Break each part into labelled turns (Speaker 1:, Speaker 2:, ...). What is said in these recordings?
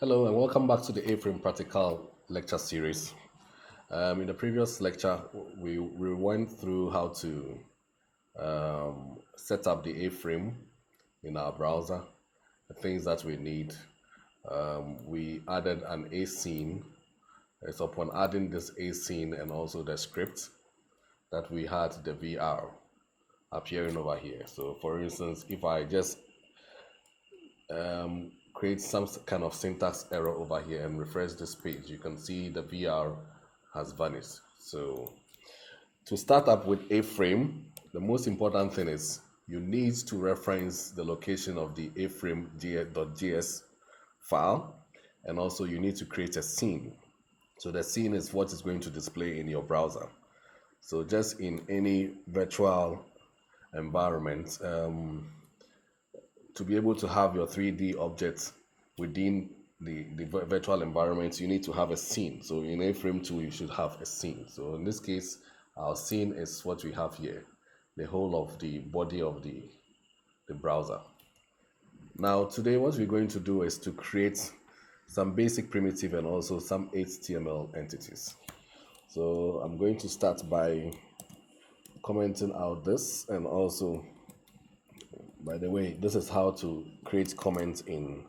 Speaker 1: Hello and welcome back to the A-Frame Practical Lecture Series. In the previous lecture, we went through how to set up the A-Frame in our browser, the things that we need. We added an A scene. It's upon adding this A scene and also the script that we had the VR appearing over here. So for instance, if I just create some kind of syntax error over here and refresh this page, you can see the VR has vanished. So to start up with A-frame, the most important thing is you need to reference the location of the A-frame.js file, and also you need to create a scene. So the scene is what is going to display in your browser. So just in any virtual environment, to be able to have your 3D objects within the virtual environment, you need to have a scene. So in A-frame 2, you should have a scene. So in this case, our scene is what we have here, the whole of the body of the browser. Now today, what we're going to do is to create some basic primitive and also some HTML entities. So I'm going to start by commenting out this, and also, by the way, this is how to create comments in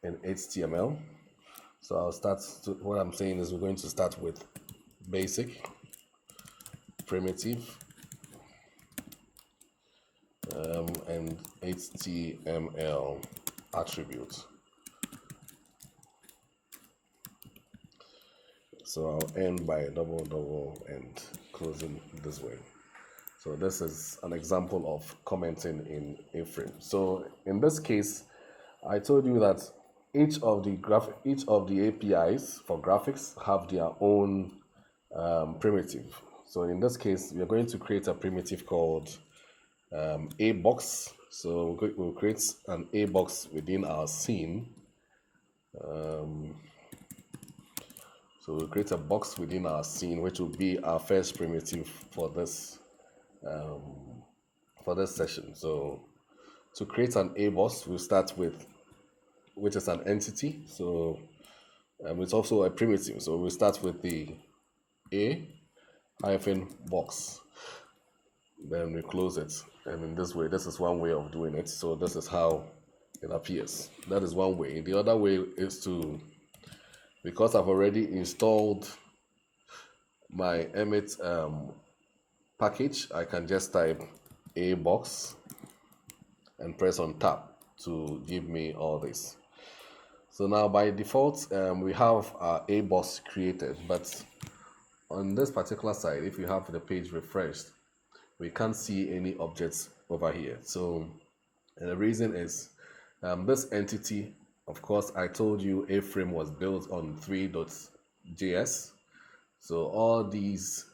Speaker 1: HTML. So I'll start what I'm saying is we're going to start with basic primitive and HTML attribute. So I'll end by double and closing this way. So this is an example of commenting in A-frame. So in this case, I told you that each of the APIs for graphics have their own primitive. So in this case, we are going to create a primitive called a box. So we'll create an A box within our scene. So we'll create a box within our scene, which will be our first primitive for this session. So to create an A box, we'll start with, which is an entity. So it's also a primitive. So we'll start with the A hyphen box. Then we close it. And in this way, this is one way of doing it. So this is how it appears. That is one way. The other way is to, because I've already installed my Emmet package, I can just type A box and press on tab to give me all this. So now by default, we have our A box created, but on this particular side, if you have the page refreshed, we can't see any objects over here. So the reason is this entity, of course, I told you A-frame was built on 3.js. So all these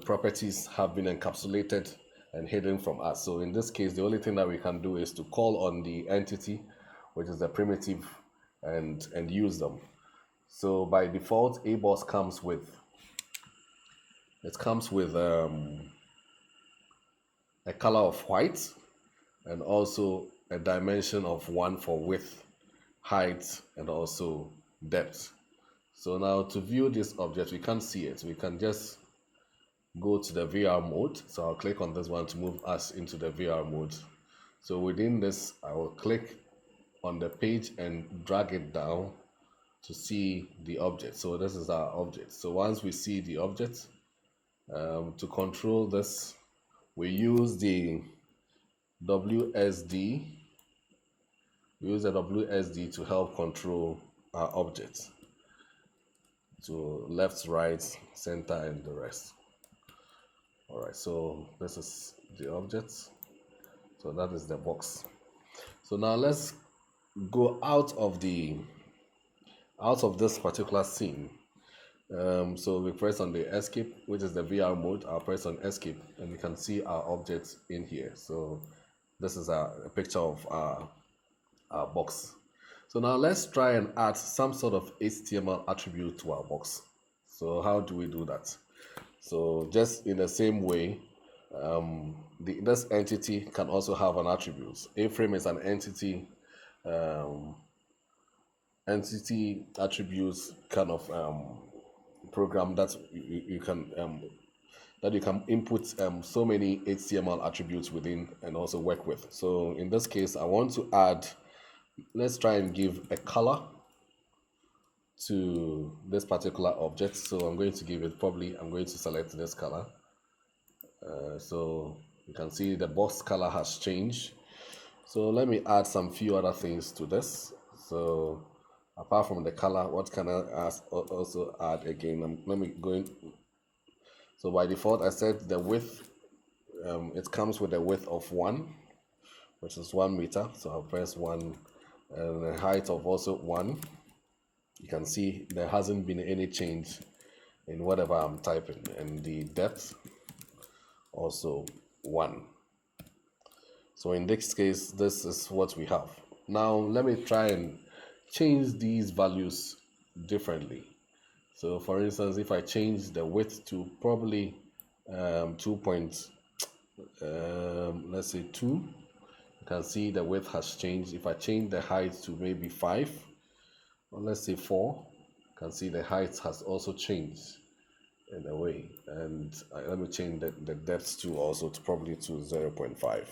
Speaker 1: properties have been encapsulated and hidden from us. So in this case, the only thing that we can do is to call on the entity, which is the primitive, and use them. So by default, A box comes with a color of white and also a dimension of 1 for width, height, and also depth. So now to view this object, we can't see it. We can just go to the VR mode. So I'll click on this one to move us into the VR mode. So within this, I will click on the page and drag it down to see the object. So this is our object. So once we see the object, to control this, we use the WSD. We use the WSD to help control our object to left, right, center, and the rest. All right, so this is the object. So that is the box. So now let's go out of this particular scene. So we press on the escape, which is the VR mode. I'll press on escape and we can see our objects in here. So this is a picture of our box. So now let's try and add some sort of HTML attribute to our box. So how do we do that? So just in the same way, this entity can also have an attribute. A-frame is an entity entity attributes kind of program that you can input so many HTML attributes within and also work with. So in this case, I want to add, let's try and give a color to this particular object. So I'm going to give it, I'm going to select this color. So you can see the box color has changed. So let me add some few other things to this. So apart from the color, what can I also add again? Let me go in. So by default, I set the width. It comes with a width of 1, which is 1 meter. So I'll press 1, and the height of also 1. You can see there hasn't been any change in whatever I'm typing, and the depth also 1. So in this case, this is what we have. Now let me try and change these values differently. So for instance, if I change the width to probably 2 let's say 2, you can see the width has changed. If I change the height to maybe 5, or let's say 4, you can see the height has also changed in a way. And let me change the depth to also to probably to 0.5.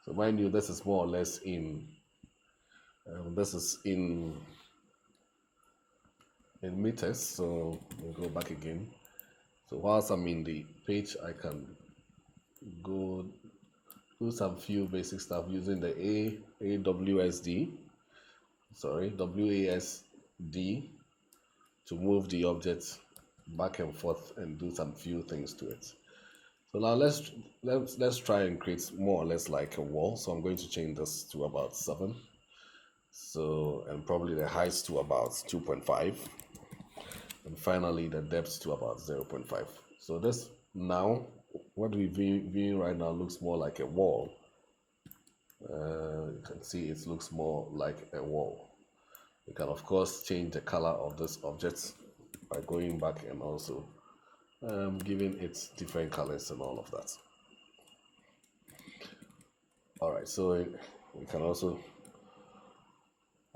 Speaker 1: So mind you, this is more or less in this is in meters. So we'll go back again. So whilst I'm in the page, I can go do some few basic stuff using the WASD to move the object back and forth and do some few things to it. So now let's try and create more or less like a wall. So I'm going to change this to about 7. So, and probably the height to about 2.5, and finally the depth to about 0.5. So this now, what we're viewing right now looks more like a wall. You can see it looks more like a wall. You can of course change the color of this object by going back and also giving it different colors and all of that. All right, so we can also,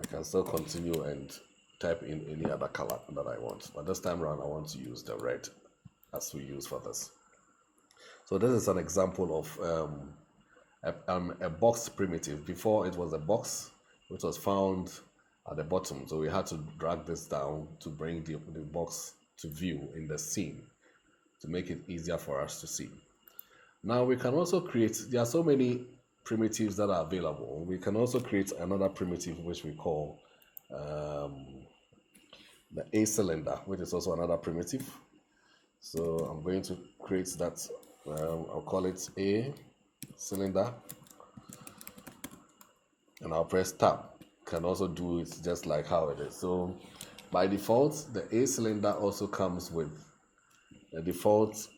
Speaker 1: I can still continue and type in any other color that I want, but this time around I want to use the red as we use for this. So this is an example of a box primitive. Before it was a box which was found at the bottom, so we had to drag this down to bring the box to view in the scene to make it easier for us to see. Now we can also create, there are so many primitives that are available. We can also create another primitive which we call the A cylinder, which is also another primitive. So I'm going to create that. I'll call it A cylinder, and I'll press tab. Can also do it just like how it is. So by default, the A cylinder also comes with a default.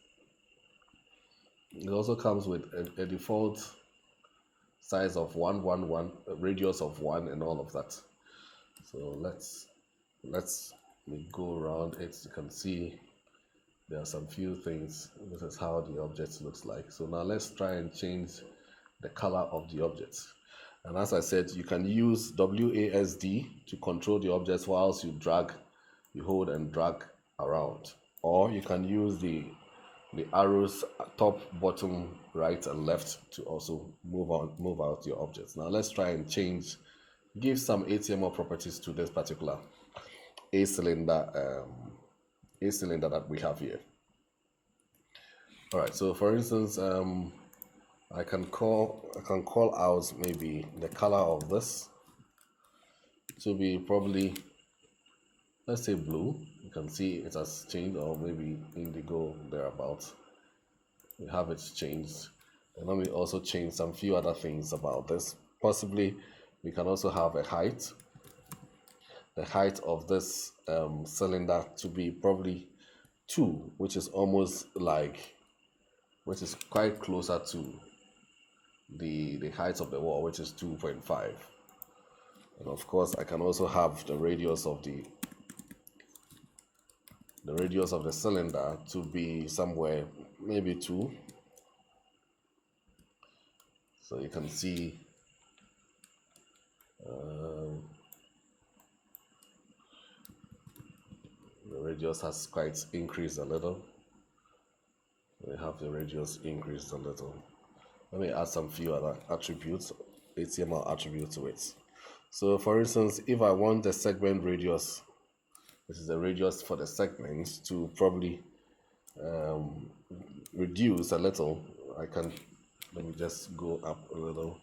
Speaker 1: It also comes with a default size of 111, a radius of 1, and all of that. So let's go around it. You can see there are some few things. This is how the object looks like. So now let's try and change the color of the object. And as I said, you can use WASD to control the object whilst you hold and drag around, or you can use the arrows top, bottom, right, and left to also move out your objects. Now let's try and give some HTML properties to this particular A cylinder that we have here. All right. So for instance, I can call out maybe the color of this to be probably, let's say, blue. You can see it has changed, or maybe indigo, thereabouts. We have it changed. And let me also change some few other things about this. Possibly we can also have a height. The height of this cylinder to be probably 2, which is quite closer to the height of the wall, which is 2.5. And of course I can also have the radius of the cylinder to be somewhere maybe 2. So you can see radius has quite increased a little. We have the radius increased a little. Let me add some few other attributes, HTML attributes to it. So for instance, if I want the segment radius, which is the radius for the segment, to probably reduce a little, let me just go up a little.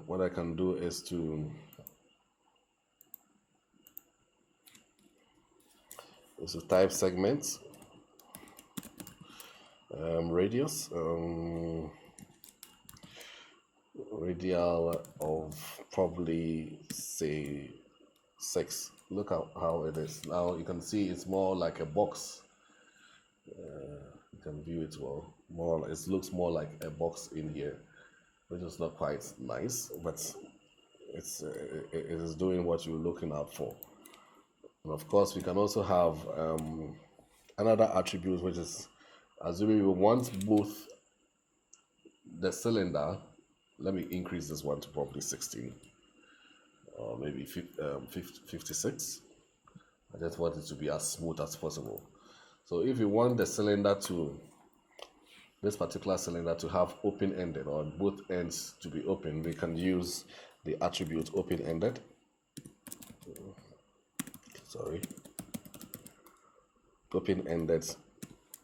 Speaker 1: What I can do is to type segments, radius, radial of probably say 6. Look at how it is now. You can see it's more like a box. You can view it well. It looks more like a box in here, which is not quite nice, but it is doing what you're looking out for. And of course, we can also have another attribute, which is assuming we want both the cylinder. Let me increase this one to probably 16 or maybe 56. I just want it to be as smooth as possible. So if you want the cylinder this particular cylinder to have open-ended, or both ends to be open, we can use the attribute open-ended. Sorry, open-ended,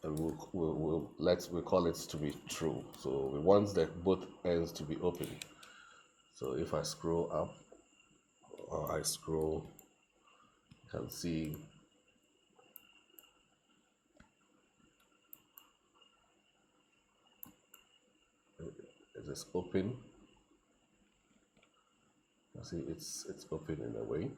Speaker 1: and we'll call it to be true. So we want both ends to be open. So if I scroll up or I scroll, you can see it is open. You see it's open in a way.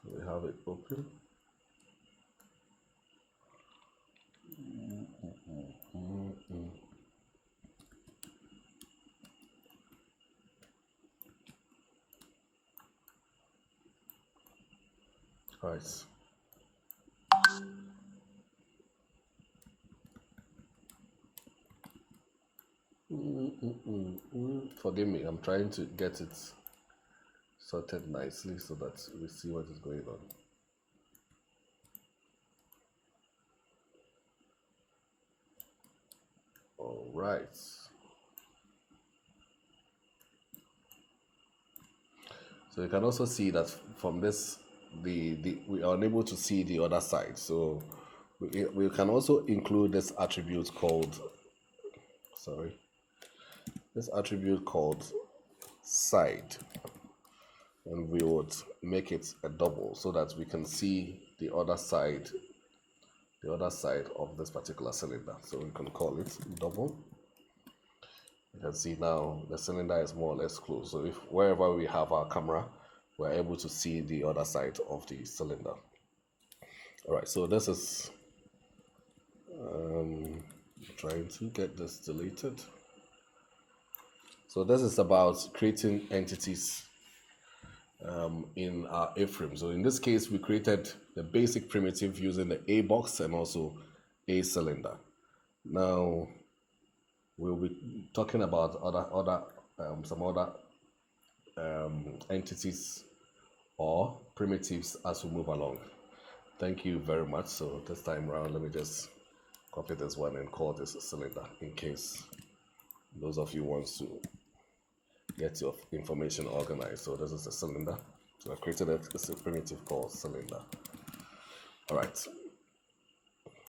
Speaker 1: So we have it open. Right. Forgive me, I'm trying to get it sorted nicely so that we see what is going on. All right. So you can also see that from this, we are unable to see the other side. So we can also include this attribute called, this attribute called side, and we would make it a double so that we can see the other side of this particular cylinder. So we can call it double. You can see now the cylinder is more or less closed. So if wherever we have our camera, we're able to see the other side of the cylinder. All right, so this is trying to get this deleted. So this is about creating entities in our A-frame. So in this case, we created the basic primitive using the A box and also A cylinder. Now we'll be talking about some other entities or primitives as we move along. Thank you very much. So this time around, let me just copy this one and call this a cylinder in case those of you want to get your information organized. So this is a cylinder. So I created a primitive called cylinder. All right.